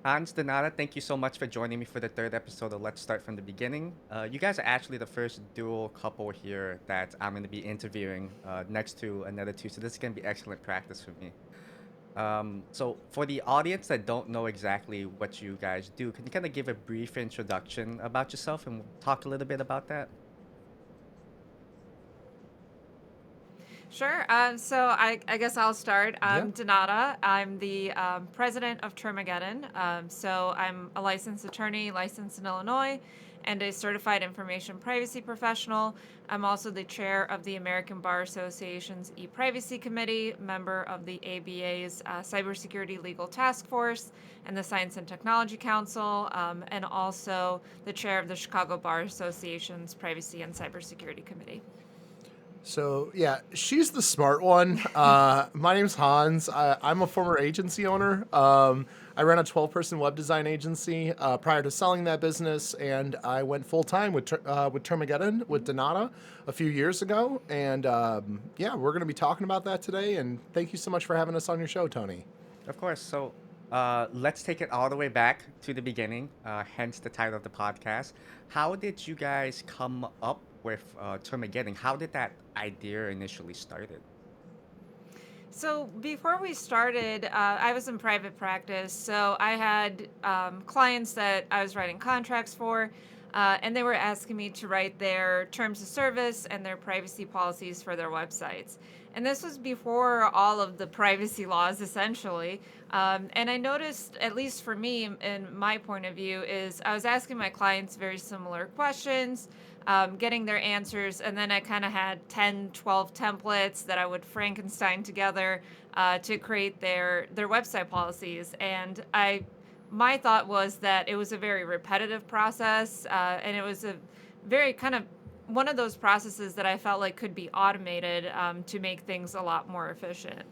Hans Donata, thank you so much for joining me for the third episode of Let's Start from the Beginning. You guys are actually the first dual couple here that I'm going to be interviewing next to another two, so this is going to be excellent practice for me. So, for the audience that don't know exactly what you guys do, can you kind of give a brief introduction about yourself and talk a little bit about that? Sure. So I guess I'll start. Yeah. I'm Donata. I'm the president of Termageddon. So I'm a licensed attorney, licensed in Illinois, and a certified information privacy professional. I'm also the chair of the American Bar Association's e-privacy committee, member of the ABA's cybersecurity legal task force, and the Science and Technology Council, and also the chair of the Chicago Bar Association's privacy and cybersecurity committee. So yeah, she's the smart one. My name's Hans. I'm a former agency owner. I ran a 12-person web design agency prior to selling that business, and I went full time with Termageddon with Donata a few years ago. And yeah, we're going to be talking about that today. And thank you so much for having us on your show, Tony. Of course. So, let's take it all the way back to the beginning, hence the title of the podcast. How did you guys come up with Termageddon? How did that idea initially started? So before we started, I was in private practice. So I had clients that I was writing contracts for, and they were asking me to write their terms of service and their privacy policies for their websites. And this was before all of the privacy laws, essentially. And I noticed, at least for me, in my point of view, is I was asking my clients very similar questions, getting their answers, and then I kind of had 10, 12 templates that I would Frankenstein together to create their website policies. And my thought was that it was a very repetitive process, and it was a very kind of one of those processes that I felt like could be automated to make things a lot more efficient.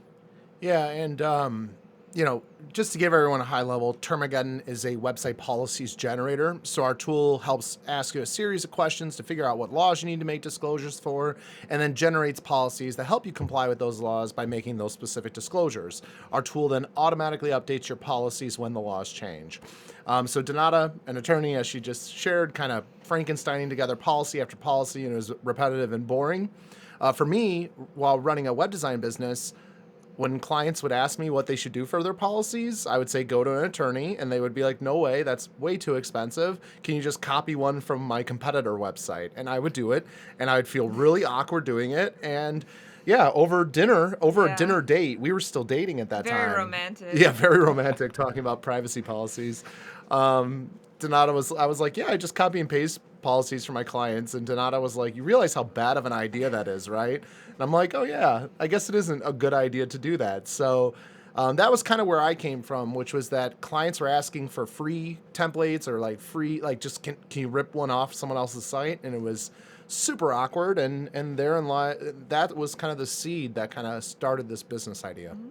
Yeah, and just to give everyone a high level, Termageddon is a website policies generator. So our tool helps ask you a series of questions to figure out what laws you need to make disclosures for, and then generates policies that help you comply with those laws by making those specific disclosures. Our tool then automatically updates your policies when the laws change. So Donata, an attorney, as she just shared, kind of Frankensteining together policy after policy, and it was repetitive and boring. For me, while running a web design business, when clients would ask me what they should do for their policies, I would say go to an attorney, and they would be like, no way, that's way too expensive. Can you just copy one from my competitor website? And I would do it, and I would feel really awkward doing it. And yeah, over a Yeah, dinner date, we were still dating at that very time. romantic. Yeah, very romantic talking about privacy policies. I was like, yeah, I just copy and paste policies for my clients. And Donata was like, you realize how bad of an idea that is, right? And I'm like, oh, yeah, I guess it isn't a good idea to do that. So that was kind of where I came from, which was that clients were asking for free templates or like free, like just can you rip one off someone else's site? And it was super awkward. And that was kind of the seed that kind of started this business idea. Mhm.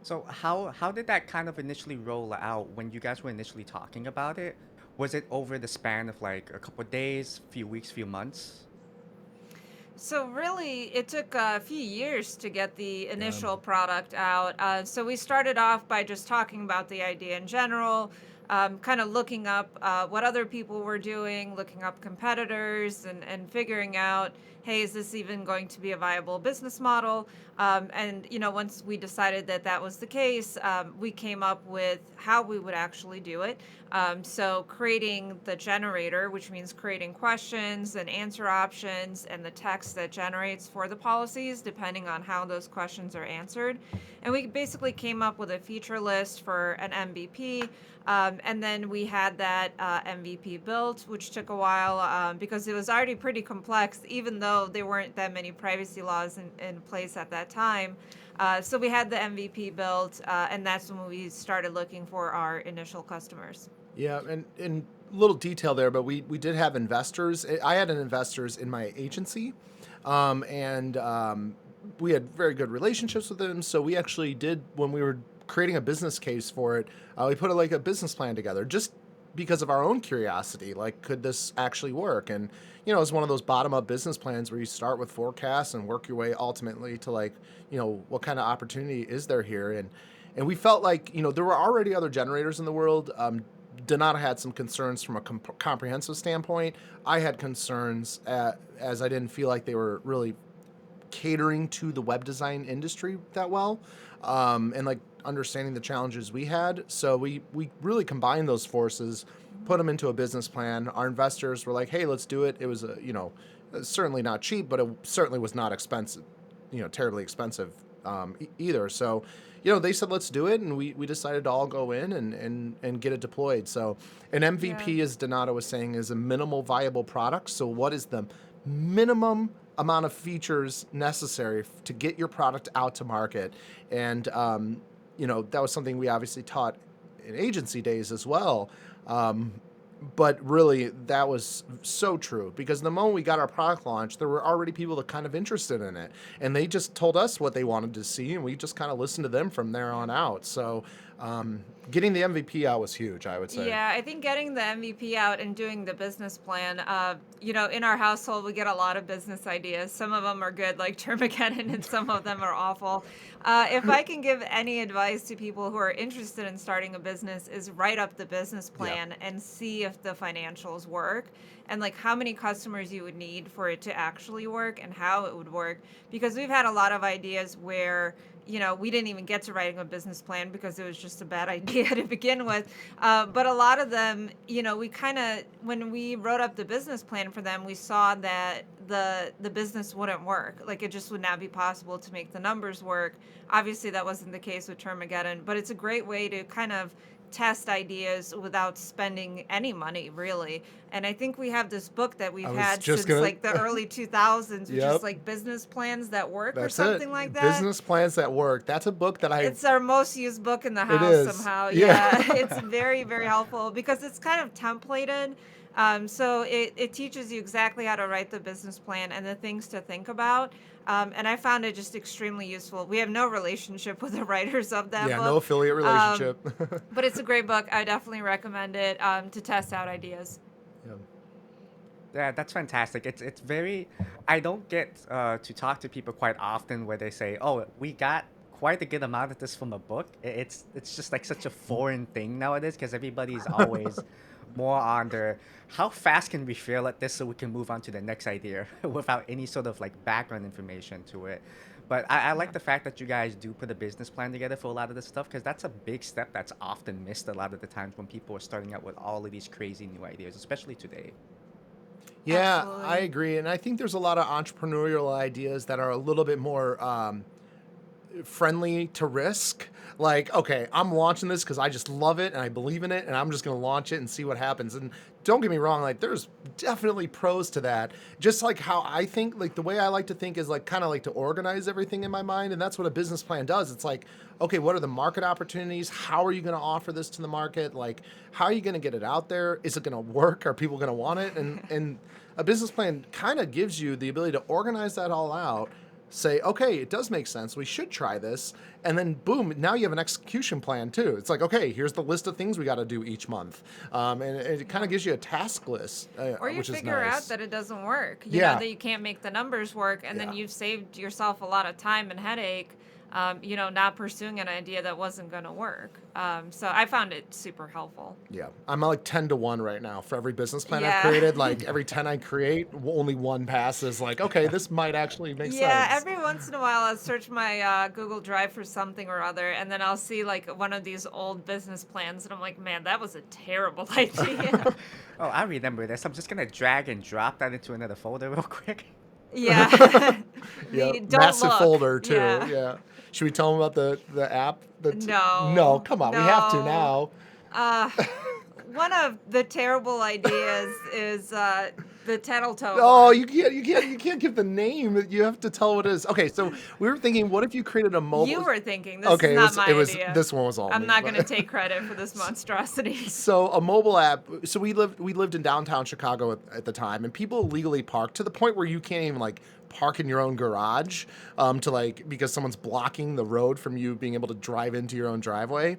So, how did that kind of initially roll out when you guys were initially talking about it? Was it over the span of like a couple of days, few weeks, few months? So really, it took a few years to get the Yeah. initial product out. So we started off by just talking about the idea in general, kind of looking up what other people were doing, looking up competitors, and figuring out, hey, is this even going to be a viable business model? And once we decided that that was the case, we came up with how we would actually do it. So creating the generator, which means creating questions and answer options and the text that generates for the policies, depending on how those questions are answered. And we basically came up with a feature list for an MVP. And then we had that MVP built, which took a while because it was already pretty complex, even though there weren't that many privacy laws in place at that time. So we had the MVP built, and that's when we started looking for our initial customers. Yeah, and little detail there, but we did have investors. I had an investors in my agency, and we had very good relationships with them. So we actually did when we were creating a business case for it. We put like a business plan together just because of our own curiosity. Like, could this actually work? And it's one of those bottom up business plans where you start with forecasts and work your way ultimately to like, what kind of opportunity is there here? And we felt like, there were already other generators in the world. Donata had some concerns from a comprehensive standpoint. I had concerns as I didn't feel like they were really catering to the web design industry that well, and like understanding the challenges we had. So we really combined those forces, put them into a business plan. Our investors were like, "Hey, let's do it." It was certainly not cheap, but it certainly was not expensive, terribly expensive either. So, they said, let's do it. And we decided to all go in and get it deployed. So an Yeah. MVP, as Donata was saying, is a minimal viable product. So what is the minimum amount of features necessary to get your product out to market? And, that was something we obviously taught in agency days as well. But really, that was so true, because the moment we got our product launched, there were already people that kind of interested in it, and they just told us what they wanted to see, and we just kind of listened to them from there on out. So getting the MVP out was huge, I would say. Yeah, I think getting the MVP out and doing the business plan, in our household, we get a lot of business ideas. Some of them are good, like Termageddon, and some of them are awful. If I can give any advice to people who are interested in starting a business, is write up the business Yeah. plan and see if the financials work, and like how many customers you would need for it to actually work and how it would work. Because we've had a lot of ideas where we didn't even get to writing a business plan because it was just a bad idea to begin with. But a lot of them, we kind of, when we wrote up the business plan for them, we saw that the business wouldn't work. Like, it just would not be possible to make the numbers work. Obviously, that wasn't the case with Termageddon, but it's a great way to kind of test ideas without spending any money, really. And I think we have this book that I we've was had just since gonna. like the early 2000s, which Yep. is like Business Plans That Work or That's something it. like that. Business plans that work. That's a book that It's our most used book in the It house is. somehow. Yeah. Yeah, it's very, very helpful because it's kind of templated. So it teaches you exactly how to write the business plan and the things to think about. And I found it just extremely useful. We have no relationship with the writers of that Yeah, no book, affiliate um, relationship. but it's a great book. I definitely recommend it to test out ideas. Yeah. Yeah, that's fantastic. It's very. I don't get to talk to people quite often where they say, "Oh, we got quite a good amount of this from a book." It's just like such a foreign thing nowadays because everybody's always more on their how fast can we fail at this so we can move on to the next idea without any sort of like background information to it. But I Yeah. like the fact that you guys do put a business plan together for a lot of this stuff because that's a big step that's often missed a lot of the times when people are starting out with all of these crazy new ideas, especially today. Yeah, I Absolutely. agree. And I think there's a lot of entrepreneurial ideas that are a little bit more friendly to risk. Like, okay, I'm launching this because I just love it and I believe in it, and I'm just going to launch it and see what happens. And don't get me wrong, like, there's definitely pros to that. Just like how I think, like, the way I like to think is like kind of like to organize everything in my mind. And that's what a business plan does. It's like, okay, what are the market opportunities? How are you going to offer this to the market? Like, how are you going to get it out there? Is it going to work? Are people going to want it? And a business plan kind of gives you the ability to organize that all out, say, okay, it does make sense. We should try this. And then boom, now you have an execution plan too. It's like, okay, here's the list of things we got to do each month. And it kind Yeah. of gives you a task list, Or you which is figure out nice. that it doesn't work, Yeah. that you can't make the numbers work, and then Yeah. you've saved yourself a lot of time and headache, not pursuing an idea that wasn't going to work. So I found it super helpful. Yeah. I'm like 10 to 1 right now for every business plan I've Yeah. created. Like every 10 I create, only one passes. Like, okay, this might actually make Yeah, sense. every once in a while I'll search my Google Drive for something or other, and then I'll see like one of these old business plans, and I'm like, man, that was a terrible idea. Oh, I remember this. I'm just gonna drag and drop that into another folder real quick. Yeah. Yeah, The don't massive look. folder too. Yeah. Yeah. Should we tell them about the app? No, No, come on, we have to no. now. Uh, One of the terrible ideas is the Tattletale Oh, one. you can't give the name. You have to tell what it is. Okay, so we were thinking, what if you created a You mobile? were thinking, this is Okay, not my it was idea. this one was all I'm me. not going to But take credit for this monstrosity. so a mobile app. So we lived in downtown Chicago at the time, and people illegally parked to the point where you can't even like park in your own garage, to like because someone's blocking the road from you being able to drive into your own driveway.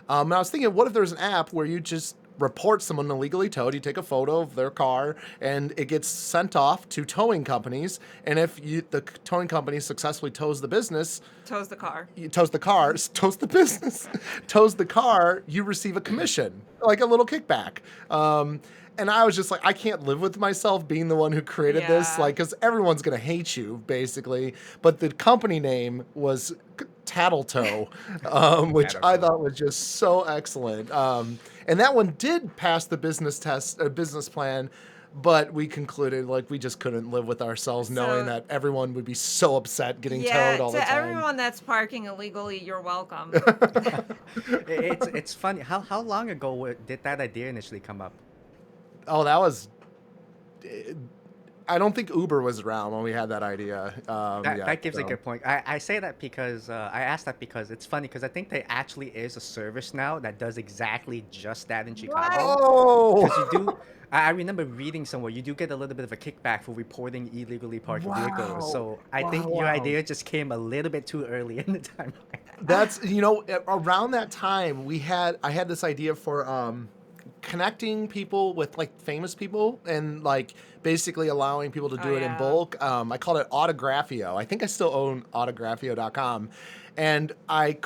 And I was thinking, what if there's an app where you just report someone illegally towed. You take a photo of their car, and it gets sent off to towing companies. And if the towing company successfully tows the business, Tows the car. tows the car, tows the business, tows the car, you receive a commission, like a little kickback. And I was just like, I can't live with myself being the one who created this, Yeah. like, because everyone's gonna hate you, basically. But the company name was Tattletoe, which I Tattletale. thought was just so excellent. And that one did pass the business test, business plan, but we concluded like we just couldn't live with ourselves knowing So, that everyone would be so upset getting yeah, towed all the to time. everyone that's parking illegally, you're welcome. It's funny. How long ago did that idea initially come up? Oh, that was. I don't think Uber was around when we had that idea. That Yeah. that gives a So. good point. I say that because I asked that because it's funny because I think there actually is a service now that does exactly just that in Chicago. What? Because you Oh. do, I remember reading somewhere you do get a little bit of a kickback for reporting illegally parked vehicles. Wow. So I Wow. think your Wow. idea just came a little bit too early in the timeline. That's around that time I had this idea for connecting people with like famous people and like basically allowing people to Oh do it in yeah. bulk. I called it Autographio. I think I still own autographio.com. And I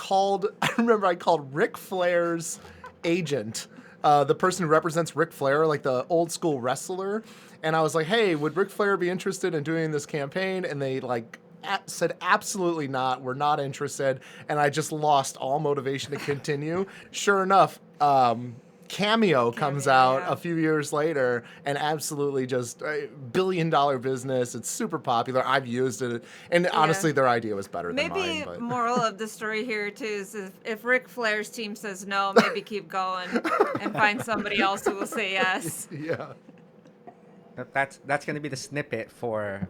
remember I called Ric Flair's agent, the person who represents Ric Flair, like the old school wrestler. And I was like, hey, would Ric Flair be interested in doing this campaign? And they like said absolutely not, we're not interested. And I just lost all motivation to continue. Sure enough, Cameo comes Cameo, out yeah. a few years later and absolutely just a billion-dollar business. It's super popular. I've used it, and Yeah. honestly their idea was better than mine, Maybe but moral of the story here too is if Ric Flair's team says no, maybe keep going and find somebody else who will say yes. yeah. That's gonna be the snippet for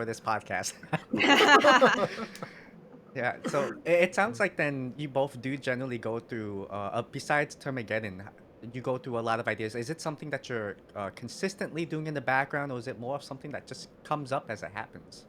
this podcast. Yeah, so it sounds like then you both do generally go through, besides Termageddon, you go through a lot of ideas. Is it something that you're consistently doing in the background, or is it more of something that just comes up as it happens?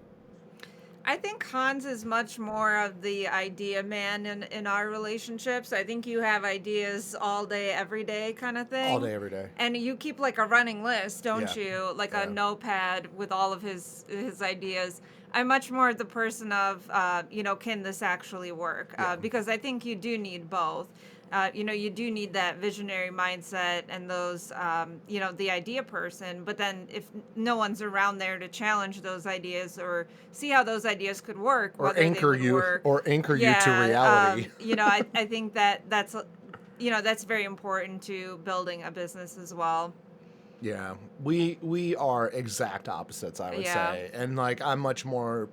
I think Hans is much more of the idea man in our relationships. I think you have ideas all day, every day kind of All thing. day, every day. And you keep like a running list, don't Yeah. you? Like a Yeah. notepad with all of his ideas. I'm much more the person of, can this actually work? Yeah. Because I think you do need both. You do need that visionary mindset and those, the idea person. But then if no one's around there to challenge those ideas or see how those ideas could work, Or whether they anchor would you work, or anchor you to yeah, reality. I think that's very important to building a business as well. Yeah, we are exact opposites, I would Yeah, say. And like I'm much more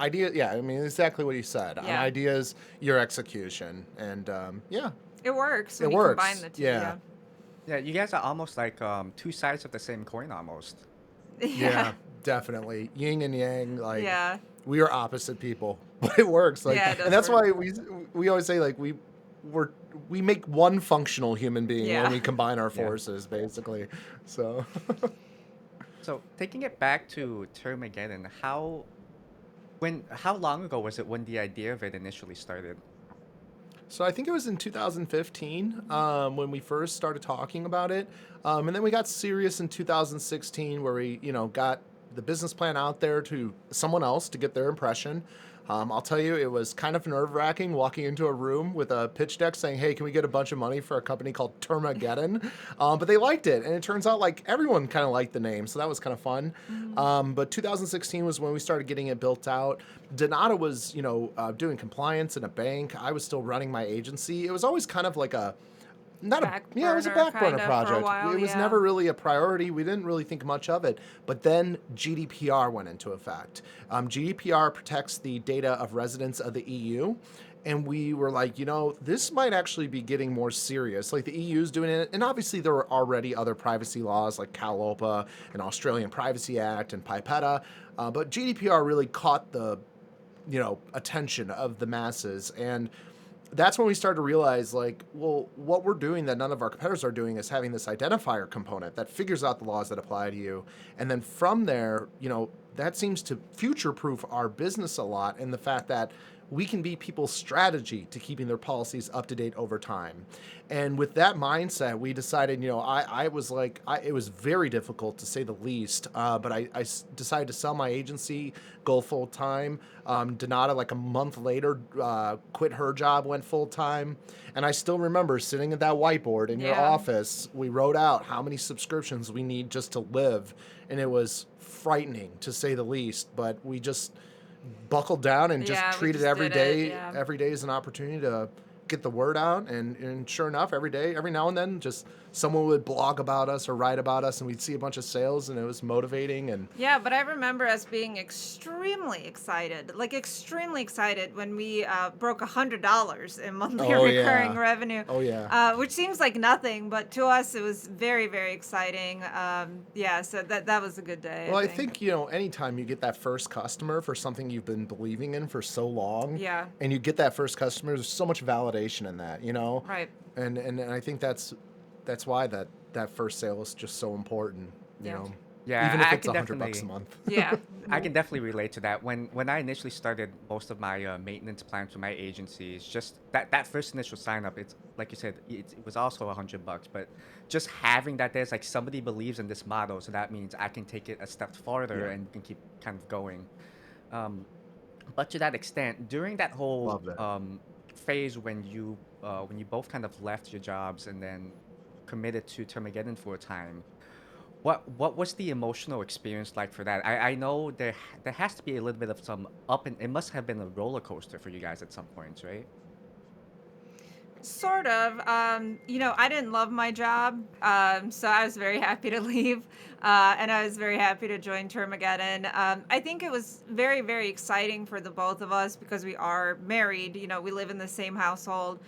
idea. Yeah, I mean exactly what you said. On yeah, ideas, your execution, and yeah, it works it when you combine works. the two. Yeah, Yeah, Yeah, you guys are almost like two sides of the same coin almost. yeah, yeah, definitely yin and yang. Like yeah, we are opposite people, but it works. Like, yeah. It and does that's work. why we always say like we're we make one functional human being when Yeah. we combine our Yeah. forces, basically. So. So taking it back to Termageddon, how long ago was it when the idea of it initially started? So I think it was in 2015 when we first started talking about it, and then we got serious in 2016 where we, got the business plan out there to someone else to get their impression. I'll tell you, it was kind of nerve-wracking walking into a room with a pitch deck saying, "Hey, can we get a bunch of money for a company called Termageddon?" But they liked it, and it turns out like everyone kind of liked the name, so that was kind of fun. Mhm. But 2016 was when we started getting it built out. Donata was, doing compliance in a bank. I was still running my agency. It was always kind of like a not a Back yeah, it was a burner back burner kind of for a project. while. It was Yeah. never really a priority. We didn't really think much of it. But then GDPR went into effect. GDPR protects the data of residents of the EU. And we were like, this might actually be getting more serious. Like the EU's doing it. And obviously there were already other privacy laws like CalOPA and Australian Privacy Act and PIPETA. But GDPR really caught the, attention of the masses. And that's when we started to realize like, well, what we're doing that none of our competitors are doing is having this identifier component that figures out the laws that apply to you. And then from there, that seems to future proof our business a lot in the fact that we can be people's strategy to keeping their policies up to date over time. And with that mindset, we decided, I was like, it was very difficult to say the least, but decided to sell my agency, go full time. Donata, like a month later, quit her job, went full time. And I still remember sitting at that whiteboard in your Yeah. office. We wrote out how many subscriptions we need just to live. And it was frightening, to say the least. But we just buckled down and just Yeah, we treated just every did it. day Yeah. every day as an opportunity to get the word out. And sure enough, every day, every now and then, just someone would blog about us or write about us, and we'd see a bunch of sales, and it was motivating. And Yeah, but I remember us being extremely excited when we broke $100 in monthly oh recurring yeah, revenue, oh yeah. which seems like nothing, but to us it was very, very exciting. Yeah, so that was a good day, I Well, I think. think, anytime you get that first customer for something you've been believing in for so long, Yeah, and you get that first customer, there's so much validation in that. right. And I think that's why that first sale is just so important, you Yeah, know, Yeah, even if I it's can $100 a definitely month. yeah, I can definitely relate to that. When I initially started most of my maintenance plans with my agency, it's just that first initial sign up. It's like you said, it was also $100, but just having that there's like somebody believes in this model, so that means I can take it a step farther Yeah, and can keep kind of going. Um, but to that extent, during that whole love that. phase when you both kind of left your jobs and then committed to Termageddon for a time, what was the emotional experience like for that? I know there has to be a little bit of some up and it must have been a roller coaster for you guys at some points, right? sort of. I didn't love my job, so I was very happy to leave, and I was very happy to join Termageddon. I think it was very, very exciting for the both of us because we are married. We live in the same household.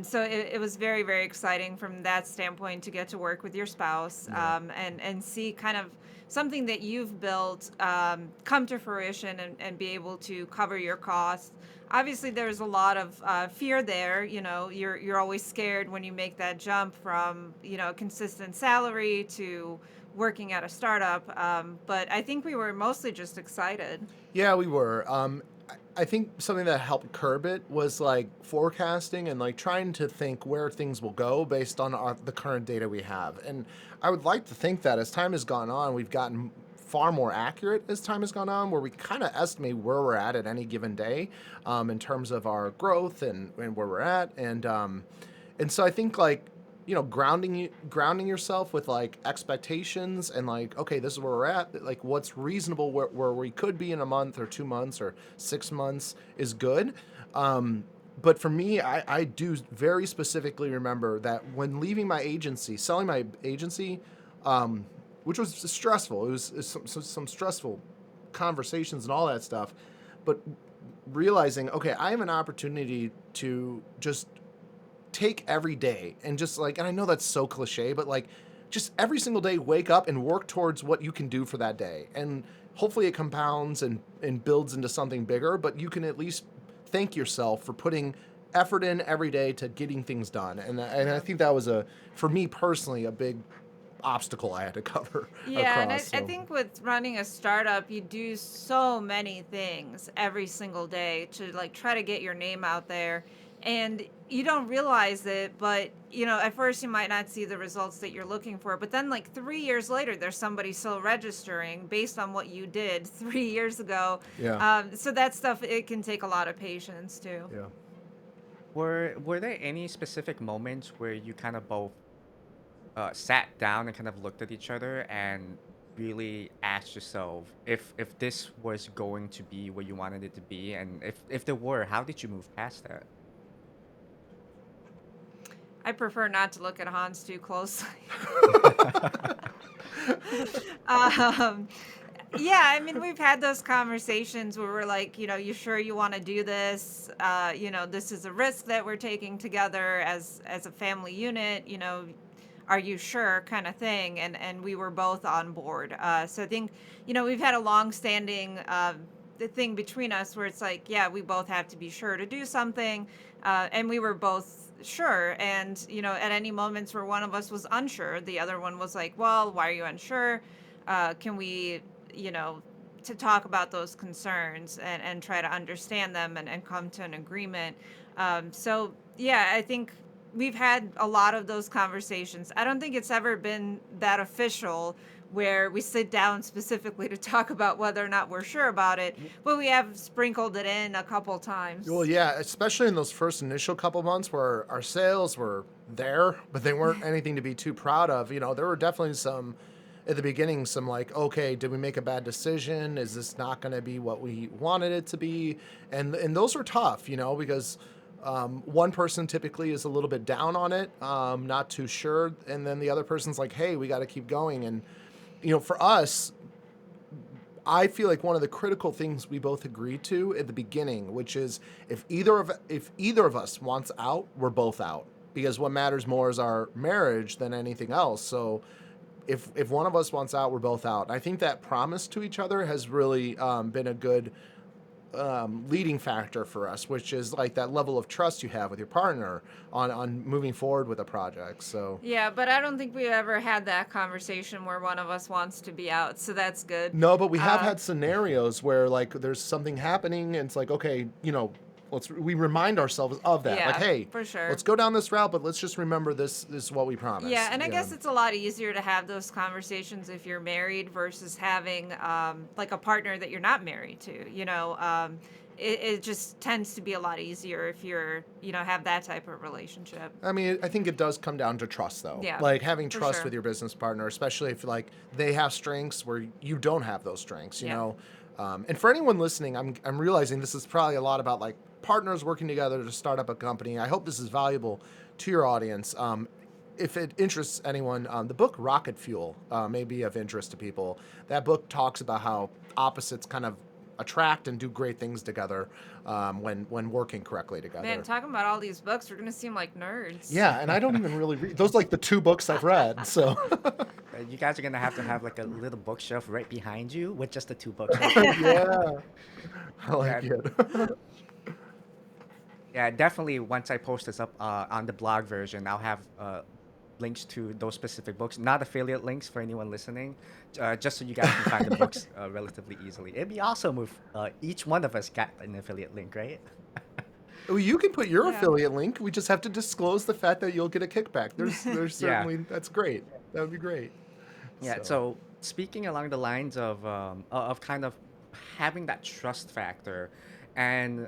So it was very, very exciting from that standpoint to get to work with your spouse, Yeah. and see kind of something that you've built come to fruition, and be able to cover your costs. Obviously, there's a lot of fear there. You're always scared when you make that jump from a consistent salary to working at a startup. But I think we were mostly just excited. Yeah, we were. I think something that helped curb it was like forecasting and like trying to think where things will go based on the current data we have. And I would like to think that as time has gone on, we've gotten far more accurate as time has gone on, where we kind of estimate where we're at any given day, in terms of our growth and where we're at. And so I think like, grounding yourself with like expectations and like, okay, this is where we're at, like what's reasonable, where we could be in a month or 2 months or 6 months is good. But for me, I do very specifically remember that when leaving my agency, selling my agency, which was stressful, it was some stressful conversations and all that stuff, but realizing, okay, I have an opportunity to just take every day and just like, and I know that's so cliche, but like just every single day wake up and work towards what you can do for that day. And hopefully it compounds and builds into something bigger, but you can at least thank yourself for putting effort in every day to getting things done. And I Yeah. think that was for me personally, a big obstacle I had to cover Yeah, and across. I So think with running a startup, you do so many things every single day to like try to get your name out there. And you don't realize it, but at first you might not see the results that you're looking for. But then like 3 years later, there's somebody still registering based on what you did 3 years ago. yeah, So that stuff, it can take a lot of patience too. yeah. Were there any specific moments where you kind of both sat down and kind of looked at each other and really asked yourself if this was going to be what you wanted it to be, and if there were, how did you move past that? I prefer not to look at Hans too closely. um, Yeah, I mean, we've had those conversations where we're like, you sure you want to do this? This is a risk that we're taking together as a family unit. Are you sure, kind of thing? And we were both on board. So I think, we've had a long-standing the thing between us where it's like, yeah, we both have to be sure to do something, and we were both sure. And at any moments where one of us was unsure, the other one was like, well, why are you unsure? Can we, you know, to talk about those concerns and try to understand them and come to an agreement. So yeah, I think we've had a lot of those conversations. I don't think it's ever been that official where we sit down specifically to talk about whether or not we're sure about it, but we have sprinkled it in a couple Well, times. yeah, especially in those first initial couple months where our sales were there, but they weren't anything to be too proud of. There were definitely some at the beginning, some like, okay, did we make a bad decision? Is this not going to be what we wanted it to be? And those were tough, because one person typically is a little bit down on it, not too sure, and then the other person's like, hey, we got to keep going. And for us, I feel like one of the critical things we both agreed to at the beginning, which is if either of us wants out, we're both out, because what matters more is our marriage than anything else. So if one of us wants out, we're both out. And I think that promise to each other has really been a good leading factor for us, which is like that level of trust you have with your partner on moving forward with a project. So Yeah, but I don't think we ever had that conversation where one of us wants to be out, so that's good. no, but we have Uh, had scenarios where like there's something happening and it's like, okay, we remind ourselves of that. Like, yeah, hey, for sure. let's go down this route, but let's just remember this is what we Yeah, promised. and I Yeah. guess it's a lot easier to have those conversations if you're married versus having like a partner that you're not married to. It just tends to be a lot easier if have that type of relationship. I mean, I think it does come down to trust, though. Yeah, Like having for trust sure. with your business partner, especially if like they have strengths where you don't have those strengths. Yeah. And for anyone listening, I'm realizing this is probably a lot about like partners working together to start up a company. I hope this is valuable to your audience. If it interests anyone, the book Rocket Fuel may be of interest to people. That book talks about how opposites kind of attract and do great things together when working correctly Man, together. talking about all these books, we're gonna seem like nerds. Yeah, and I don't even really read those. Like the two books I've read. So You guys are gonna have like a little bookshelf right behind you with just the two books right there. yeah, I Yeah, like it. yeah, definitely. Once I post this up on the blog version, I'll have links to those specific books, not affiliate links for anyone listening, just so you guys can find the books relatively easily. It'd be awesome if each one of us got an affiliate link, right? Well, you can put your Yeah. affiliate link. We just have to disclose the fact that you'll get a kickback. There's Yeah. certainly that's great. That would be great. Yeah. So So speaking along the lines of kind of having that trust factor, and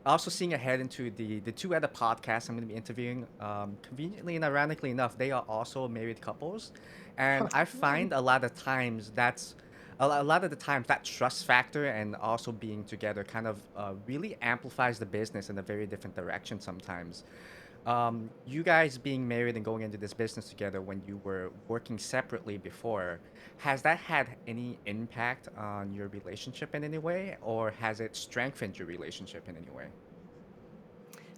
also seeing ahead into the two other podcasts I'm going to be interviewing, conveniently and ironically enough, they are also married couples, and I find a lot of times a lot of the times that trust factor and also being together kind of really amplifies the business in a very different direction sometimes. You guys being married and going into this business together when you were working separately before, has that had any impact on your relationship in any way, or has it strengthened your relationship in any way?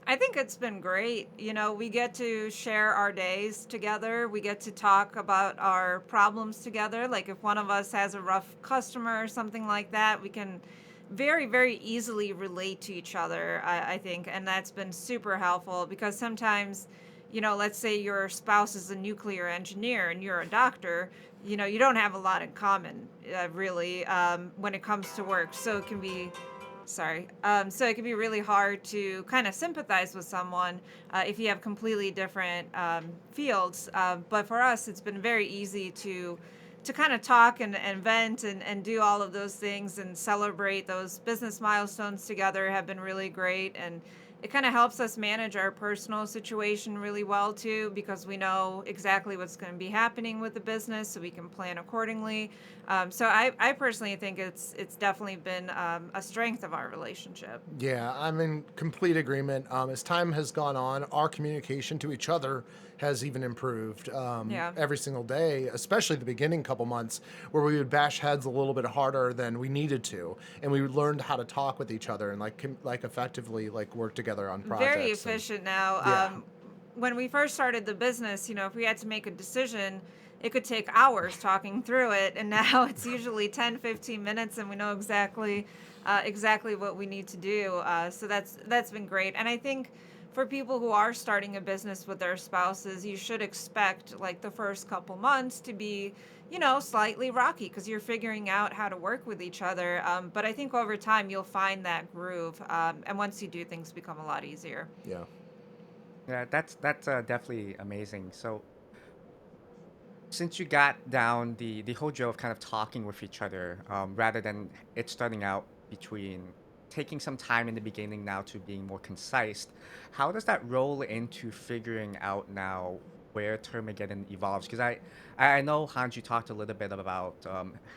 I think it's been great. We get to share our days together. We get to talk about our problems together. Like if one of us has a rough customer or something like that, we can very, very easily relate to each other, I think. And that's been super helpful because sometimes, let's say your spouse is a nuclear engineer and you're a doctor, you don't have a lot in common, really, when it comes to work. So it can be Sorry. So it can be really hard to kind of sympathize with someone if you have completely different fields. But for us, it's been very easy to kind of talk and vent and do all of those things and celebrate those business milestones together have been really great. And it kind of helps us manage our personal situation really well too, because we know exactly what's going to be happening with the business, so we can plan accordingly. So I personally think it's definitely been a strength of our relationship. yeah, I'm in complete agreement. As time has gone on, our communication to each other has even improved Yeah. every single day, especially the beginning couple months where we would bash heads a little bit harder than we needed to, and we learned how to talk with each other and like effectively like work together on Very projects. And efficient now. yeah, When we first started the business, if we had to make a decision, it could take hours talking through it. And now it's usually 10, 15 minutes and we know exactly what we need to do. So that's been great. And I think for people who are starting a business with their spouses, you should expect like the first couple months to be, slightly rocky because you're figuring out how to work with each other. But I think over time you'll find that groove. And once you do, things become a lot easier. Yeah. Yeah, that's definitely amazing. So since you got down the whole drill of kind of talking with each other, rather than it starting out between taking some time in the beginning now to being more concise, how does that roll into figuring out now where Termageddon evolves? Because I know Hans, you talked a little bit about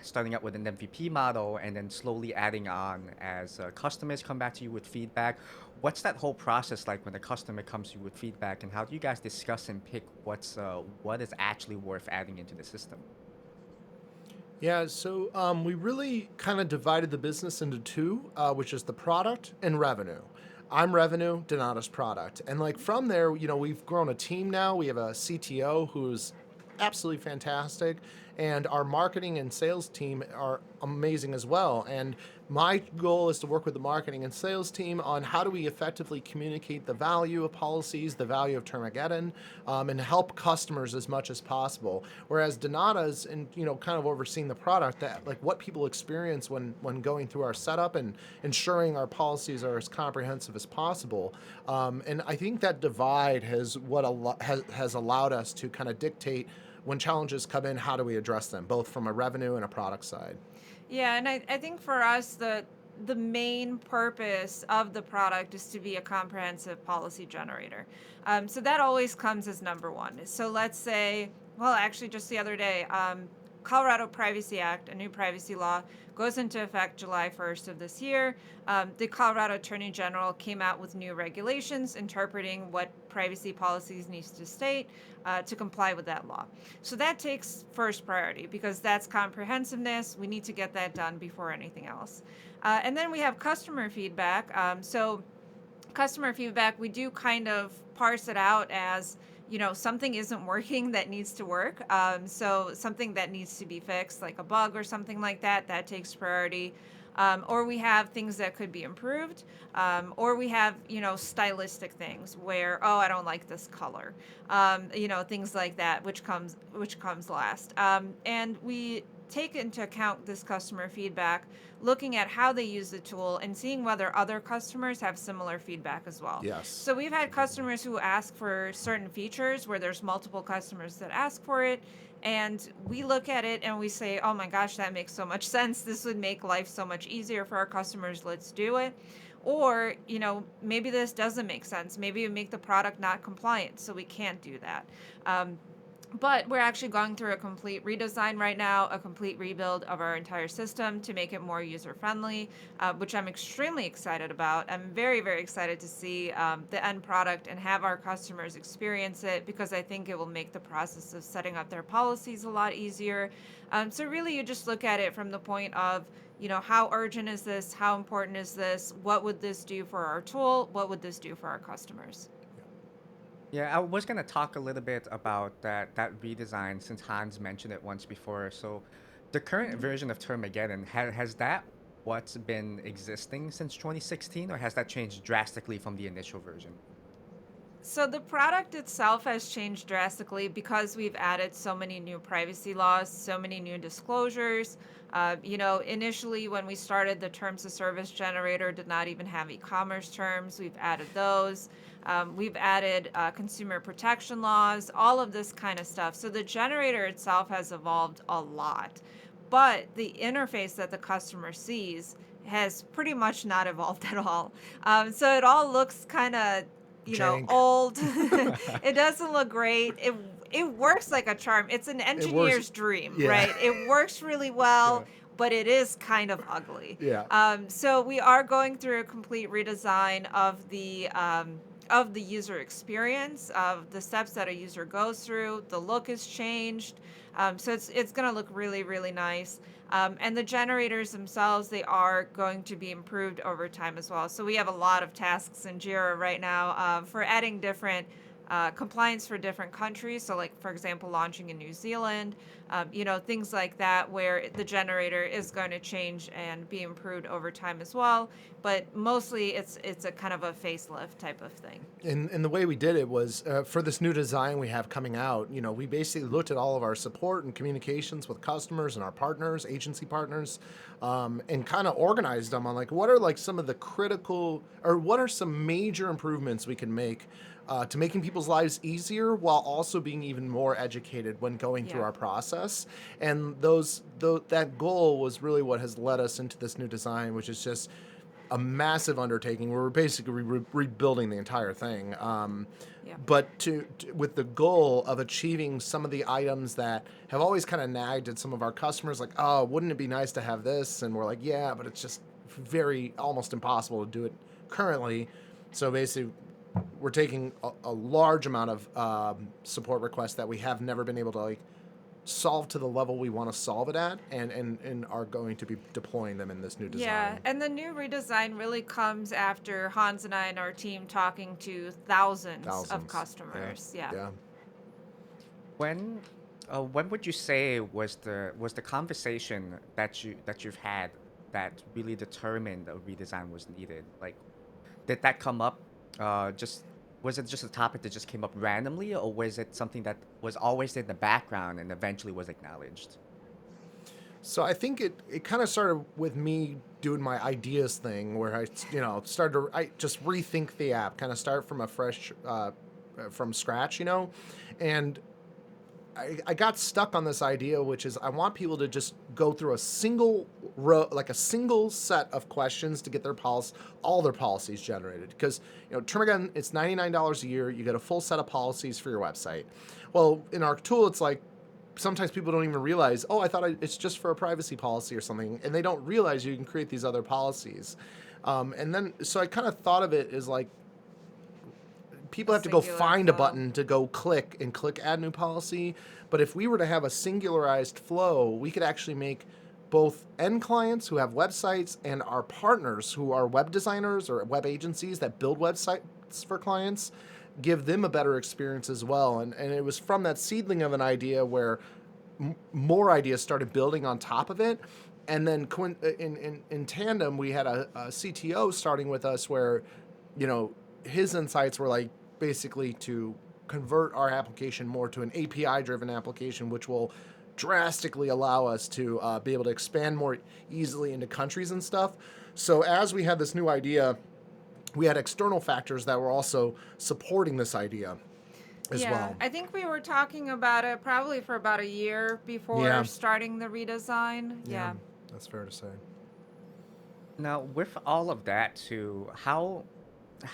starting out with an MVP model and then slowly adding on as customers come back to you with feedback. What's that whole process like when a customer comes to you with feedback, and how do you guys discuss and pick what is actually worth adding into the system? Yeah, so we really kind of divided the business into two, which is the product and revenue. I'm revenue, Donata's product. And like from there, we've grown a team now. We have a CTO who's absolutely fantastic, and our marketing and sales team are amazing as well. And my goal is to work with the marketing and sales team on how do we effectively communicate the value of policies, the value of Termageddon, and help customers as much as possible. Whereas Donata's and kind of overseeing the product, that like what people experience when going through our setup and ensuring our policies are as comprehensive as possible. And I think that divide has allowed us to kind of dictate when challenges come in, how do we address them, both from a revenue and a product side. Yeah, and I think for us the main purpose of the product is to be a comprehensive policy generator. So that always comes as number one. So let's say, well, actually, just the other day, Colorado Privacy Act, a new privacy law, goes into effect July 1st of this year. The Colorado Attorney General came out with new regulations interpreting what privacy policies needs to state to comply with that law. So that takes first priority because that's comprehensiveness. We need to get that done before anything else. And then we have customer feedback. So customer feedback, we do kind of parse it out as, something isn't working that needs to work. So something that needs to be fixed, like a bug or something like that, that takes priority. Or we have things that could be improved. Or we have, stylistic things where, oh, I don't like this color. Things like that, which comes last. And we take into account this customer feedback, looking at how they use the tool and seeing whether other customers have similar feedback as well. Yes. So we've had customers who ask for certain features where there's multiple customers that ask for it. And we look at it and we say, oh my gosh, that makes so much sense. This would make life so much easier for our customers. Let's do it. Or, maybe this doesn't make sense. Maybe it would make the product not compliant. So we can't do that. But we're actually going through a complete redesign right now, a complete rebuild of our entire system to make it more user-friendly, which I'm extremely excited about. I'm very, very excited to see the end product and have our customers experience it because I think it will make the process of setting up their policies a lot easier. So really, you just look at it from the point of, how urgent is this? How important is this? What would this do for our tool? What would this do for our customers? Yeah, I was gonna talk a little bit about that redesign since Hans mentioned it once before. So, the current version of Termageddon has that what's been existing since 2016, or has that changed drastically from the initial version? So the product itself has changed drastically because we've added so many new privacy laws, so many new disclosures. Initially when we started, the terms of service generator did not even have e-commerce terms. We've added those. We've added consumer protection laws, all of this kind of stuff. So the generator itself has evolved a lot, but the interface that the customer sees has pretty much not evolved at all. So it all looks kind of Jank. old. It doesn't look great. It works like a charm. It's an It works. engineer's dream, Yeah. right? It works really well, but it is kind of ugly. Yeah. So we are going through a complete redesign of the user experience, of the steps that a user goes through. The look has changed. So it's going to look really, really nice. And the generators themselves, they are going to be improved over time as well. So we have a lot of tasks in Jira right now for adding different compliance for different countries. So, like, for example, launching in New Zealand, things like that, where the generator is going to change and be improved over time as well. But mostly, it's a kind of a facelift type of thing. And the way we did it was for this new design we have coming out, we basically looked at all of our support and communications with customers and our partners, agency partners, and kind of organized them on like what are like some of the critical or what are some major improvements we can make to making people's lives easier while also being even more educated when going through Yeah. our process. And that goal was really what has led us into this new design, which is just a massive undertaking where we're basically rebuilding the entire thing. Yeah. But with the goal of achieving some of the items that have always kind of nagged at some of our customers, like, oh, wouldn't it be nice to have this? And we're like, yeah, but it's just very almost impossible to do it currently. So basically, we're taking a large amount of support requests that we have never been able to like solve to the level we want to solve it at, and are going to be deploying them in this new Yeah, design. and the new redesign really comes after Hans and I and our team talking to thousands of Thousands. Yeah. customers. Yeah. Yeah. When when would you say was the conversation that you've had that really determined a redesign was needed? Like, did that come up? Just was it just a topic that just came up randomly, or was it something that was always in the background and eventually was acknowledged? So I think it kind of started with me doing my ideas thing where I, started to I just rethink the app, kind of start from a fresh, from scratch, and I got stuck on this idea, which is I want people to just go through a single row, like a single set of questions to get all their policies generated. Because Termageddon, it's $99 a year. You get a full set of policies for your website. Well, in our tool, it's like sometimes people don't even realize, oh, I thought it's just for a privacy policy or something, and they don't realize you can create these other policies. And then so I kind of thought of it as like people A have to go singular find a flow. button to go click add new policy. But if we were to have a singularized flow, we could actually make both end clients who have websites and our partners who are web designers or web agencies that build websites for clients, give them a better experience as well. And it was from that seedling of an idea where more ideas started building on top of it. And then in tandem, we had a CTO starting with us where, his insights were like basically to convert our application more to an API driven application, which will drastically allow us to be able to expand more easily into countries and stuff. So as we had this new idea, we had external factors that were also supporting this idea as Yeah, well. I think we were talking about it probably for about a year before Yeah. starting the redesign. Yeah. Yeah. That's fair to say. Now, with all of that too, how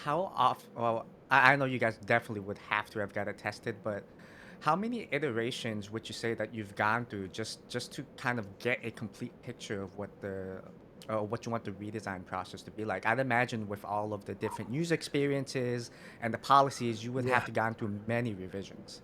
off? Well, I know you guys definitely would have to have got it tested, but how many iterations would you say that you've gone through just to kind of get a complete picture of what you want the redesign process to be like? I'd imagine with all of the different user experiences and the policies, you would Yeah. have to gone through many revisions.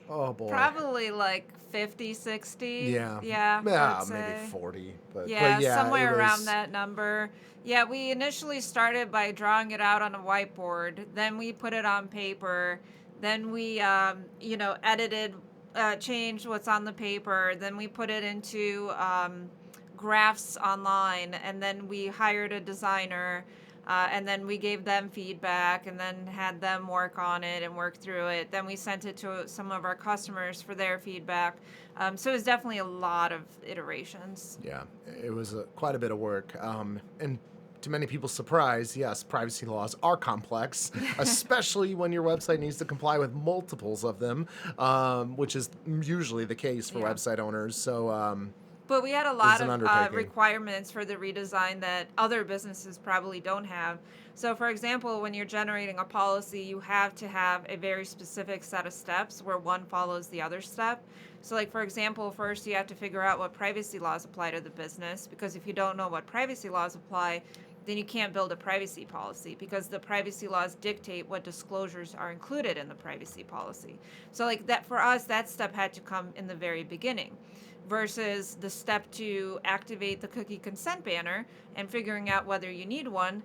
Oh boy. Probably like 50, 60. Yeah. Yeah, I would Yeah, maybe say. 40. But Yeah, yeah, it somewhere around was. that number. Yeah, we initially started by drawing it out on a whiteboard. Then we put it on paper. Then we, edited, changed what's on the paper. Then we put it into graphs online. And then we hired a designer. And then we gave them feedback and then had them work on it and work through it. Then we sent it to some of our customers for their feedback. So it was definitely a lot of iterations. Yeah, it was quite a bit of work. And to many people's surprise, yes, privacy laws are complex, especially when your website needs to comply with multiples of them, which is usually the case for Yeah. website owners. So But we had a it was lot an of undertaking. requirements for the redesign that other businesses probably don't have. So, for example, when you're generating a policy, you have to have a very specific set of steps where one follows the other step. So, like, for example, first you have to figure out what privacy laws apply to the business, because if you don't know what privacy laws apply, then you can't build a privacy policy because the privacy laws dictate what disclosures are included in the privacy policy. So, like, that for us, that step had to come in the very beginning versus the step to activate the cookie consent banner and figuring out whether you need one.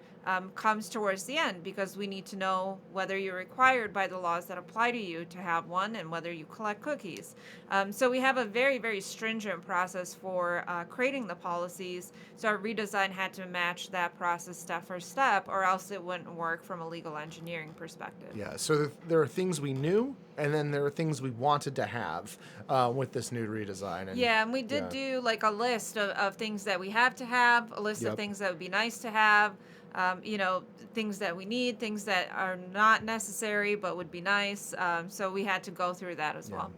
comes towards the end, because we need to know whether you're required by the laws that apply to you to have one and whether you collect cookies. So we have a very, very stringent process for creating the policies. So our redesign had to match that process step for step, or else it wouldn't work from a legal engineering perspective. Yeah, so there are things we knew, and then there are things we wanted to have with this new redesign. And Yeah, and we did yeah, do like a list of things that we have to have, a list of yep. things that would be nice to have, you know, things that we need, things that are not necessary but would be nice. So we had to go through that as Yeah. well.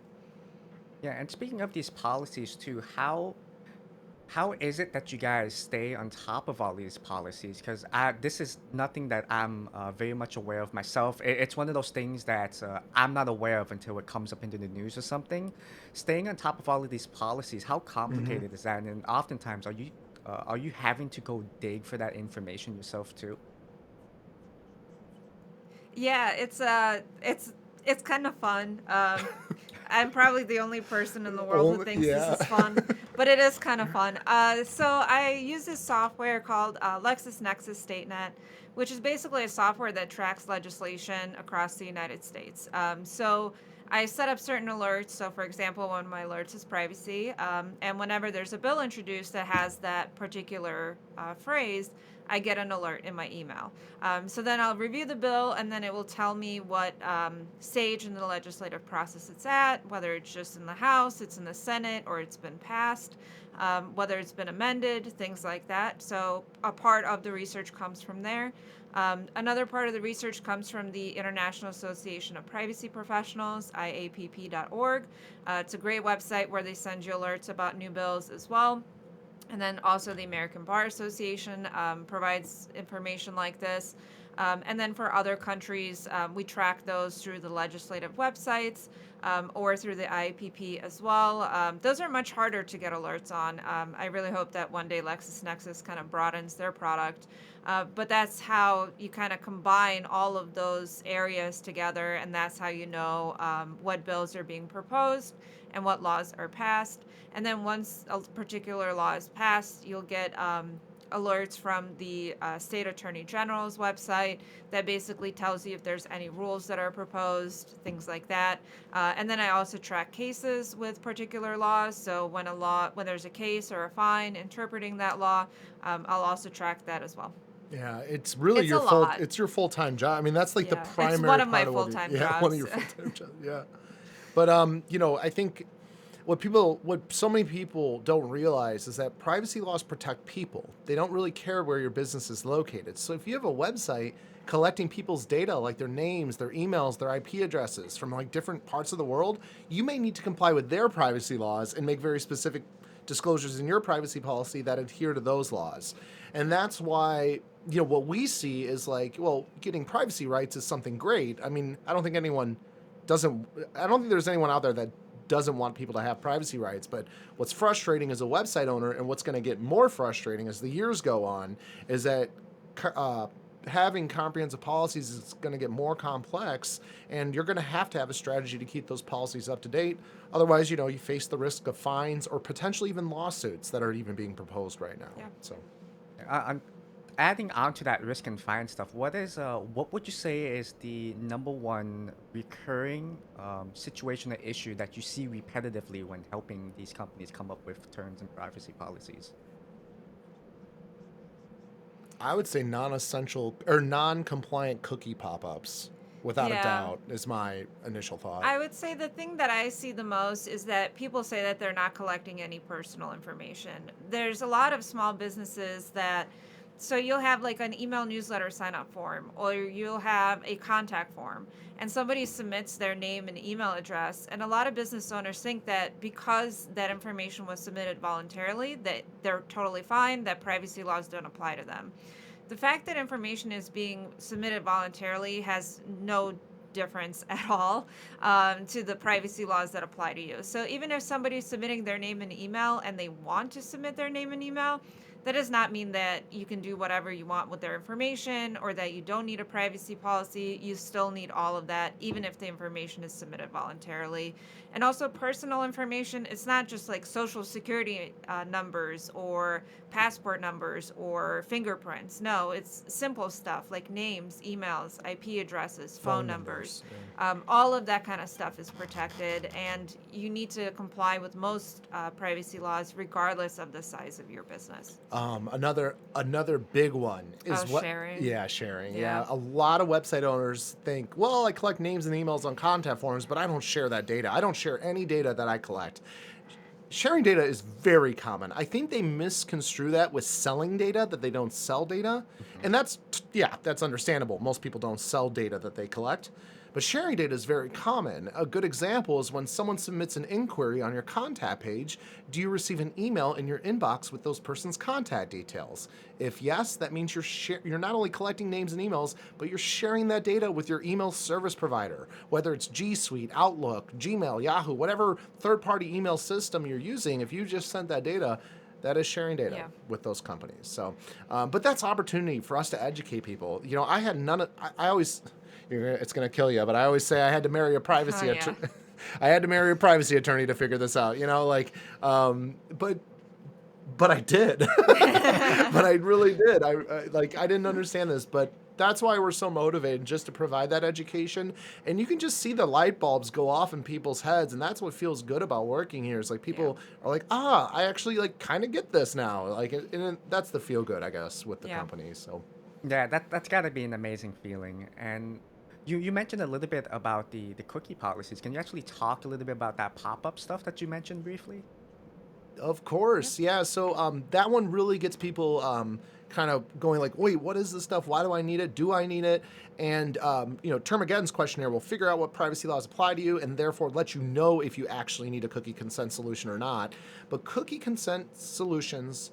Yeah, and speaking of these policies too, how is it that you guys stay on top of all these policies? Because this is nothing that I'm very much aware of myself. It's one of those things that I'm not aware of until it comes up into the news or something. Staying on top of all of these policies, how Hmm. complicated is that? And oftentimes, are you having to go dig for that information yourself too? Yeah, it's kind of fun. I'm probably the only person in the world who Only, thinks this yeah. is fun, but it is kind of fun. So I use this software called LexisNexis StateNet, which is basically a software that tracks legislation across the United States. So I set up certain alerts. So, for example, one of my alerts is privacy, and whenever there's a bill introduced that has that particular phrase, I get an alert in my email. So then I'll review the bill, and then it will tell me what stage in the legislative process it's at, whether it's just in the House, it's in the Senate, or it's been passed, whether it's been amended, things like that. So a part of the research comes from there. Another part of the research comes from the International Association of Privacy Professionals, IAPP.org. It's a great website where they send you alerts about new bills as well. And then also the American Bar Association provides information like this. And then for other countries, we track those through the legislative websites or through the IAPP as well. Those are much harder to get alerts on. I really hope that one day LexisNexis kind of broadens their product. But that's how you kind of combine all of those areas together, and that's how you know what bills are being proposed and what laws are passed. And then once a particular law is passed, you'll get alerts from the state attorney general's website that basically tells you if there's any rules that are proposed, things like that. And then I also track cases with particular laws. So when there's a case or a fine interpreting that law, I'll also track that as well. Yeah, it's really It's a lot. it's your full-time job. I mean, that's like the Yeah, it's one primary of my part of what you full-time yeah, one of jobs. your full-time jobs. Yeah. But I think what so many people don't realize is that privacy laws protect people. They don't really care where your business is located. So if you have a website collecting people's data, like their names, their emails, their IP addresses from like different parts of the world, you may need to comply with their privacy laws and make very specific disclosures in your privacy policy that adhere to those laws. And that's why, what we see is like, well, getting privacy rights is something great. I mean, I don't think there's anyone out there that doesn't want people to have privacy rights. But what's frustrating as a website owner, and what's going to get more frustrating as the years go on, is that uh, having comprehensive policies is going to get more complex, and you're going to have a strategy to keep those policies up to date. Otherwise, you face the risk of fines or potentially even lawsuits that are even being proposed right now. Yeah. So, I'm adding on to that risk and fine stuff. What would you say is the number one recurring situation or issue that you see repetitively when helping these companies come up with terms and privacy policies? I would say non-essential or non-compliant cookie pop-ups, without a Yeah. doubt, is my initial thought. I would say the thing that I see the most is that people say that they're not collecting any personal information. There's a lot of small businesses so you'll have like an email newsletter sign up form, or you'll have a contact form, and somebody submits their name and email address. And a lot of business owners think that because that information was submitted voluntarily, that they're totally fine, that privacy laws don't apply to them. The fact that information is being submitted voluntarily has no difference at all to the privacy laws that apply to you. So even if somebody's submitting their name and email and they want to submit their name and email, That does not mean that you can do whatever you want with their information or that you don't need a privacy policy. You still need all of that, even if the information is submitted voluntarily. And also, personal information, it's not just like social security numbers or passport numbers or fingerprints. No, it's simple stuff like names, emails, IP addresses, phone numbers. Yeah. All of that kind of stuff is protected, and you need to comply with most privacy laws, regardless of the size of your business. Another big one is Sharing. Yeah, sharing. Yeah. Yeah, a lot of website owners think, well, I collect names and emails on contact forms, but I don't share that data. I don't share any data that I collect. Sharing data is very common. I think they misconstrue that with selling data, that they don't sell data. And that's understandable. Most people don't sell data that they collect. But sharing data is very common. A good example is when someone submits an inquiry on your contact page, do you receive an email in your inbox with those person's contact details? If yes, that means you're not only collecting names and emails, but you're sharing that data with your email service provider, whether it's G Suite, Outlook, Gmail, Yahoo, whatever third-party email system you're using. If you just sent that data, that is sharing data with those companies. So, but that's opportunity for us to educate people. You know, I had I always, it's going to kill you, but I always say I had to marry a privacy attorney. I had to marry a privacy attorney to figure this out, you know, like, but I did, but I really did. I didn't understand this, but that's why we're so motivated, just to provide that education. And you can just see the light bulbs go off in people's heads. And that's what feels good about working here, is like people are like, I actually like kind of get this now. Like, and that's the feel good, I guess, with the company. So Yeah, that's got to be an amazing feeling. And you mentioned a little bit about the cookie policies. Can you actually talk a little bit about that pop-up stuff that you mentioned briefly? Of course, yeah. So that one really gets people kind of going like, wait, what is this stuff? Why do I need it? Do I need it? And Termageddon's questionnaire will figure out what privacy laws apply to you, and therefore let you know if you actually need a cookie consent solution or not. But cookie consent solutions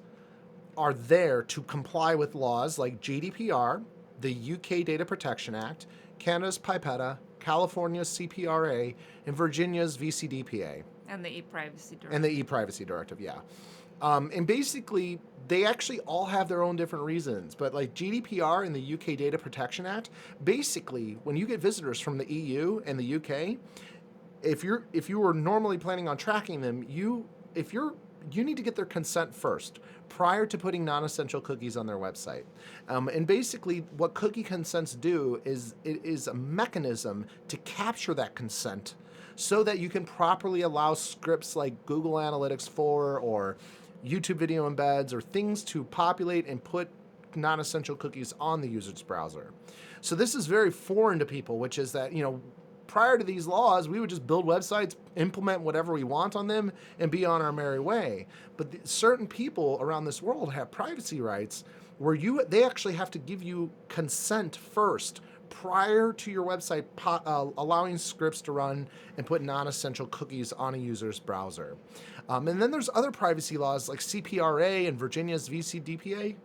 are there to comply with laws like GDPR, the UK Data Protection Act, Canada's PIPETA, California's CPRA, and Virginia's VCDPA. And the e-privacy directive. And the e-privacy directive, yeah. And basically, they actually all have their own different reasons. But like GDPR and the UK Data Protection Act, basically, when you get visitors from the EU and the UK, if you were normally planning on tracking them, you need to get their consent first prior to putting non-essential cookies on their website. And basically, what cookie consents do is it is a mechanism to capture that consent, so that you can properly allow scripts like Google Analytics 4 or YouTube video embeds or things to populate and put non-essential cookies on the user's browser. So this is very foreign to people, which is that, prior to these laws, we would just build websites, implement whatever we want on them, and be on our merry way. But certain people around this world have privacy rights where they actually have to give you consent first, prior to your website allowing scripts to run and put non-essential cookies on a user's browser. And then there's other privacy laws like CPRA and Virginia's VCDPA,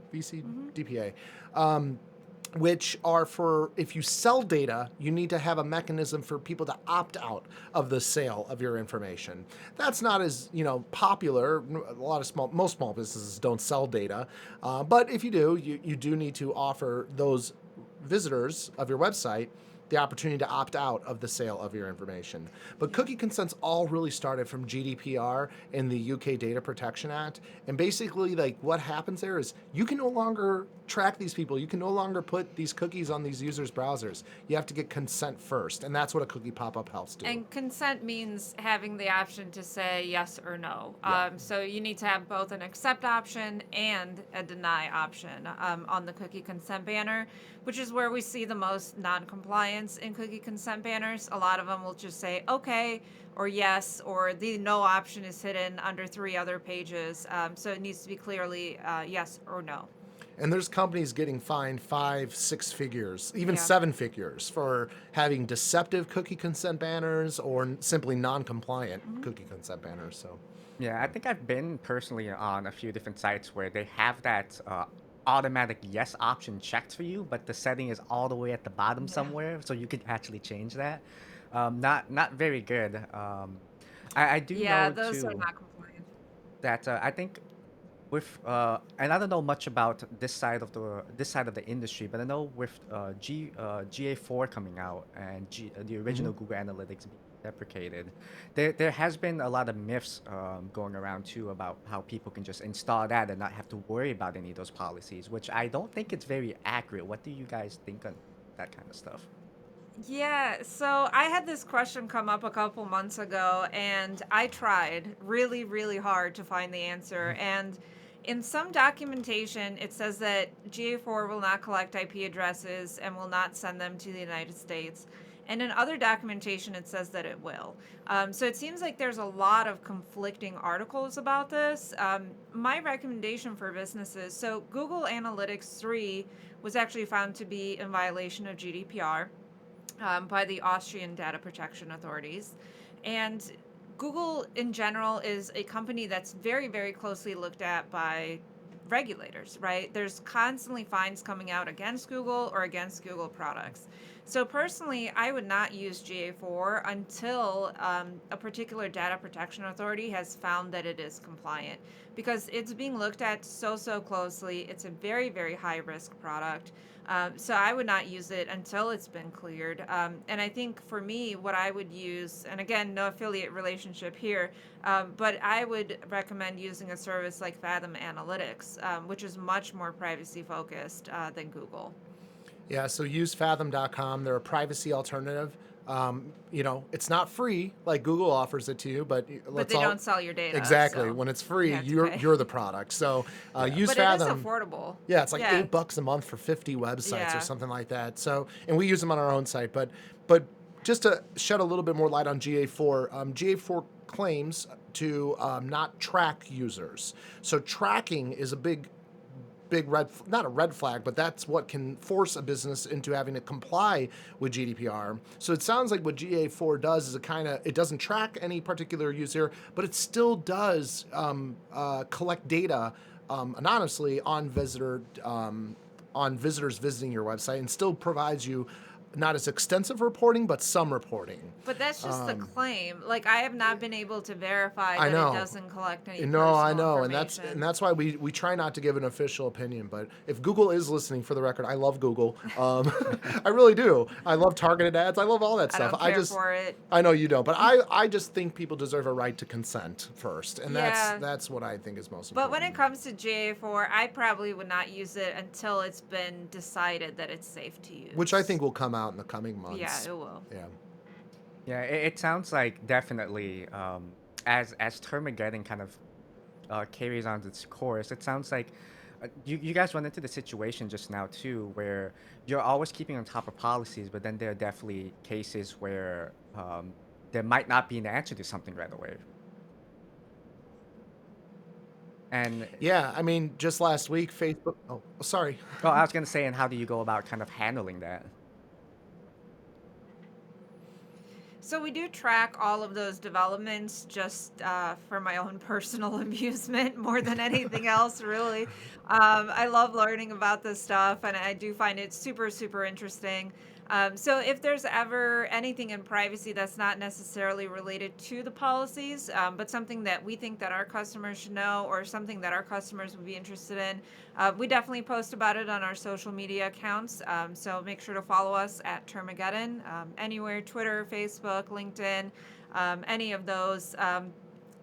which are for, if you sell data, you need to have a mechanism for people to opt out of the sale of your information. That's not as popular. Most small businesses don't sell data, but if you do, you do need to offer those visitors of your website the opportunity to opt out of the sale of your information. But cookie consents all really started from GDPR and the UK Data Protection Act. And basically, like, what happens there is you can no longer track these people. You can no longer put these cookies on these users' browsers. You have to get consent first, and that's what a cookie pop-up helps do. And consent means having the option to say yes or no. So you need to have both an accept option and a deny option on the cookie consent banner, which is where we see the most non-compliance in cookie consent banners. A lot of them will just say okay or yes, or the no option is hidden under 3 other pages. So it needs to be clearly yes or no. And there's companies getting fined 5, 6 figures, even 7 figures for having deceptive cookie consent banners or simply non-compliant cookie consent banners. So, yeah, I think I've been personally on a few different sites where they have that automatic yes option checked for you, but the setting is all the way at the bottom somewhere, so you could actually change that. Not very good. I do know those too are not compliant. that I think with and I don't know much about this side of the industry, but I know with GA4 coming out and the Hmm. original Google Analytics being deprecated, there has been a lot of myths going around too about how people can just install that and not have to worry about any of those policies, which I don't think it's very accurate. What do you guys think on that kind of stuff? Yeah, so I had this question come up a couple months ago, and I tried really, really hard to find the answer. And in some documentation, it says that GA4 will not collect IP addresses and will not send them to the United States. And in other documentation, it says that it will. So it seems like there's a lot of conflicting articles about this. My recommendation for businesses, so Google Analytics 3 was actually found to be in violation of GDPR by the Austrian data protection authorities. And Google in general is a company that's very, very closely looked at by regulators, right? There's constantly fines coming out against Google or against Google products. So personally, I would not use GA4 until a particular data protection authority has found that it is compliant, because it's being looked at so closely. It's a very, very high risk product. So I would not use it until it's been cleared. And I think for me, what I would use, and again, no affiliate relationship here, but I would recommend using a service like Fathom Analytics, which is much more privacy focused than Google. Yeah, so use fathom.com. They're a privacy alternative. It's not free like Google offers it to you, but But let's they all don't sell your data, exactly. so When it's you free, have to you're pay. you're the product. So Yeah. use But it is Fathom. affordable. Yeah, it's like Yeah, $8 a month for 50 websites or yeah. something like that. So, and we use them on our own site. But just to shed a little bit more light on GA4, GA4 claims to not track users. So tracking is a big not a red flag, but that's what can force a business into having to comply with GDPR. So it sounds like what GA4 does is it doesn't track any particular user, but it still does collect data anonymously on visitors visiting your website, and still provides you not as extensive reporting, but some reporting. But that's just the Um, claim. Like, I have not been able to verify I that it know. doesn't collect any No, I personal know, and that's information. why we try not to give an official opinion. But if Google is listening, for the record, I love Google. I really do. I love targeted ads. I love all that I stuff. don't care for it. I know you don't, but I just think people deserve a right to consent first, and Yeah. that's what I think is most But when it important. comes to GA4, I probably would not use it until it's been decided that it's safe to Which I use. think will come out in the coming Yeah, months. it will. Yeah. Yeah, it sounds like definitely as Termageddon kind of carries on its course, it sounds like you guys run into the situation just now too, where you're always keeping on top of policies, but then there are definitely cases where there might not be an answer to something right away. And Yeah, I mean, just last week, Facebook. Oh, sorry. oh, I was gonna say, and how do you go about kind of handling that? So we do track all of those developments just for my own personal amusement more than anything else, really. I love learning about this stuff, and I do find it super interesting. So if there's ever anything in privacy that's not necessarily related to the policies, but something that we think that our customers should know, or something that our customers would be interested in, we definitely post about it on our social media accounts. So make sure to follow us at Termageddon, anywhere: Twitter, Facebook, LinkedIn, any of those.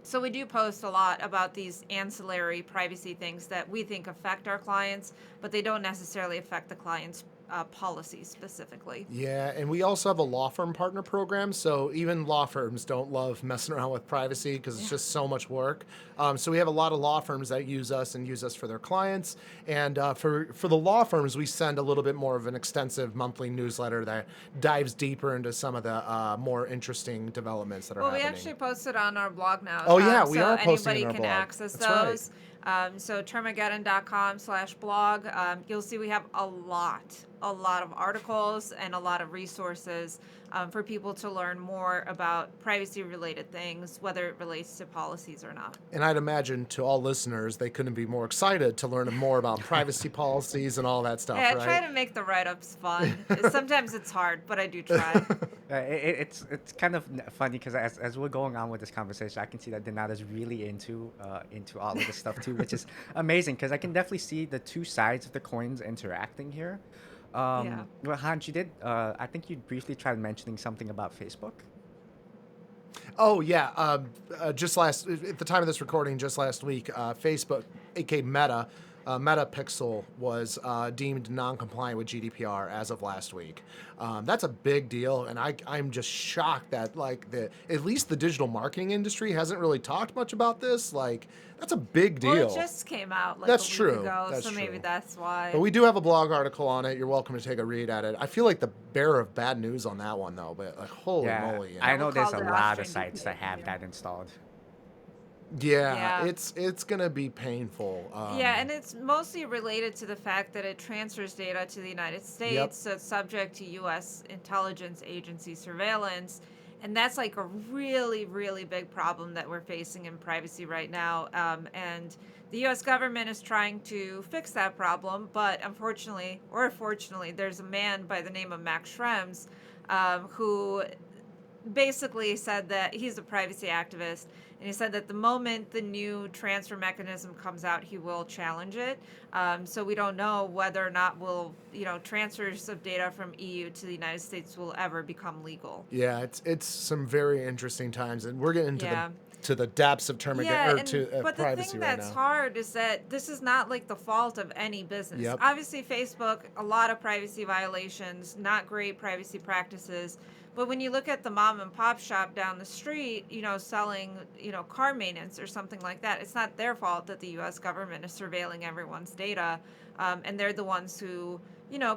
So we do post a lot about these ancillary privacy things that we think affect our clients, but they don't necessarily affect the client's policy specifically. Yeah, and we also have a law firm partner program. So even law firms don't love messing around with privacy because it's Yeah. just so much work. So we have a lot of law firms that use us and use us for their clients. And for the law firms, we send a little bit more of an extensive monthly newsletter that dives deeper into some of the more interesting developments that are Well, we happening. actually posted on our blog now, Oh yeah, we so are posting in anybody our can blog. access That's right. those. So termageddon.com/blog. You'll see we have a lot of articles and a lot of resources for people to learn more about privacy-related things, whether it relates to policies or not. And I'd imagine to all listeners, they couldn't be more excited to learn more about privacy policies and all that Hey, stuff, I try right? to make the write-ups fun. Sometimes it's hard, but I do try. It's kind of funny because as we're going on with this conversation, I can see that Donata's really into all of this stuff too, which is amazing because I can definitely see the two sides of the coins interacting here. Yeah. Well, Hans, you did. I think you briefly tried mentioning something about Facebook. Oh yeah, just last at the time of this recording, just last week, Facebook, aka Meta, Meta Pixel was deemed non-compliant with GDPR as of last week. That's a big deal, and I'm just shocked that like at least the digital marketing industry hasn't really talked much about this. Like that's a big Well, it deal. just came out like a That's week true. ago, That's so maybe true. that's But why. we do have a blog article on it. You're welcome to take a read at it. I feel like the bearer of bad news on that one though, but like holy Yeah, moly, I Yeah, we'll know there's call a the lot of Austrian sites that DPA from have you. that installed. yeah, Yeah. it's gonna be painful. Yeah, and it's mostly related to the fact that it transfers data to the United Yep. States, so it's subject to U.S. intelligence agency surveillance. And that's like a really, really big problem that we're facing in privacy right now. And the U.S. government is trying to fix that problem, but unfortunately, or fortunately, there's a man by the name of Max Schrems who basically said that he's a privacy activist, and he said that the moment the new transfer mechanism comes out, he will challenge it. So we don't know whether or not transfers of data from EU to the United States will ever become legal. Yeah, it's some very interesting times, and we're getting into the Yeah. depths of Termageddon Yeah, or and to but the privacy thing right that's now. hard is that this is not like the fault of any business. Yep. Obviously, Facebook, a lot of privacy violations, not great privacy practices. But when you look at the mom and pop shop down the street, selling, car maintenance or something like that, it's not their fault that the US government is surveilling everyone's data. And they're the ones who,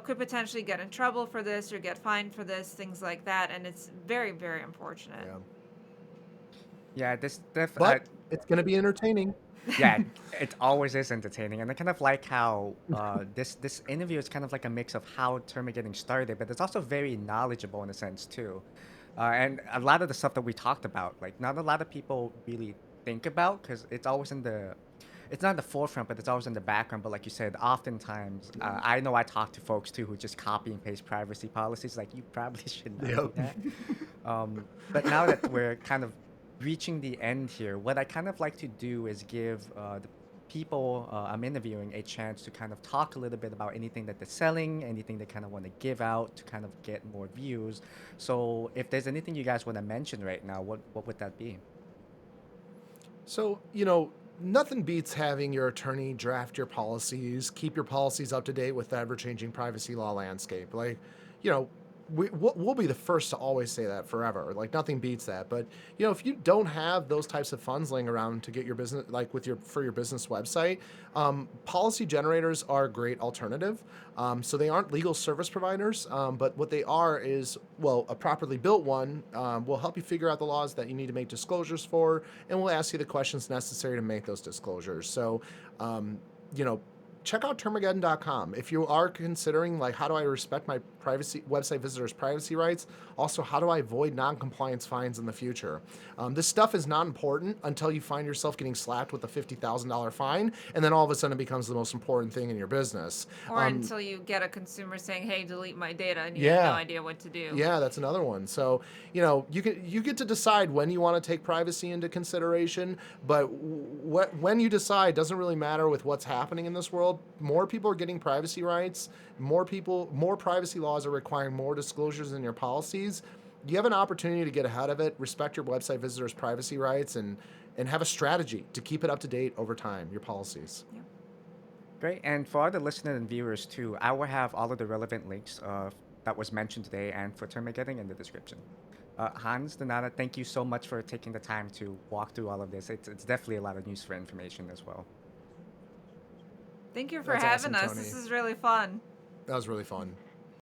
could potentially get in trouble for this or get fined for this, things like that. And it's very, very unfortunate. Yeah, Yeah, but it's gonna be entertaining. yeah, it always is entertaining, and I kind of like how this interview is kind of like a mix of how Termageddon started, but it's also very knowledgeable in a sense too. And a lot of the stuff that we talked about, like not a lot of people really think about because it's not in the forefront, but it's always in the background. But like you said, oftentimes, I know I talk to folks too who just copy and paste privacy policies. Like you probably should not do Yep. that. But now that we're kind of reaching the end here, what I kind of like to do is give the people I'm interviewing a chance to kind of talk a little bit about anything that they're selling, anything they kind of want to give out to kind of get more views. So if there's anything you guys want to mention right now, what would that be? So, nothing beats having your attorney draft your policies, keep your policies up to date with the ever changing privacy law landscape. Like, you know, we'll be the first to always say that forever. Like, nothing beats that. But, if you don't have those types of funds laying around to get your business, like for your business website, policy generators are a great alternative. So they aren't legal service providers, but what they are is, well, a properly built one will help you figure out the laws that you need to make disclosures for, and will ask you the questions necessary to make those disclosures. So, um, you know, check out termageddon.com if you are considering like how do I respect my privacy website visitors privacy rights, also how do I avoid non-compliance fines in the future. This stuff is not important until you find yourself getting slapped with a $50,000 fine, and then all of a sudden it becomes the most important thing in your business. Or until you get a consumer saying, "Hey, delete my data," and you have no Yeah. idea what to do. Yeah, that's another one. So, you get to decide when you want to take privacy into consideration, but when you decide doesn't really matter with what's happening in this world. More people are getting privacy rights, more privacy laws are requiring more disclosures in your policies. You have an opportunity to get ahead of it, respect your website visitors' privacy rights, and have a strategy to keep it up to date over time, your policies. Yeah. Great. And for all the listeners and viewers too, I will have all of the relevant links that was mentioned today and for Termageddon in the description. Hans, Donata, thank you so much for taking the time to walk through all of this. It's definitely a lot of useful information as well. Thank you for That's having awesome, us. Tony. This is really fun. That was really fun.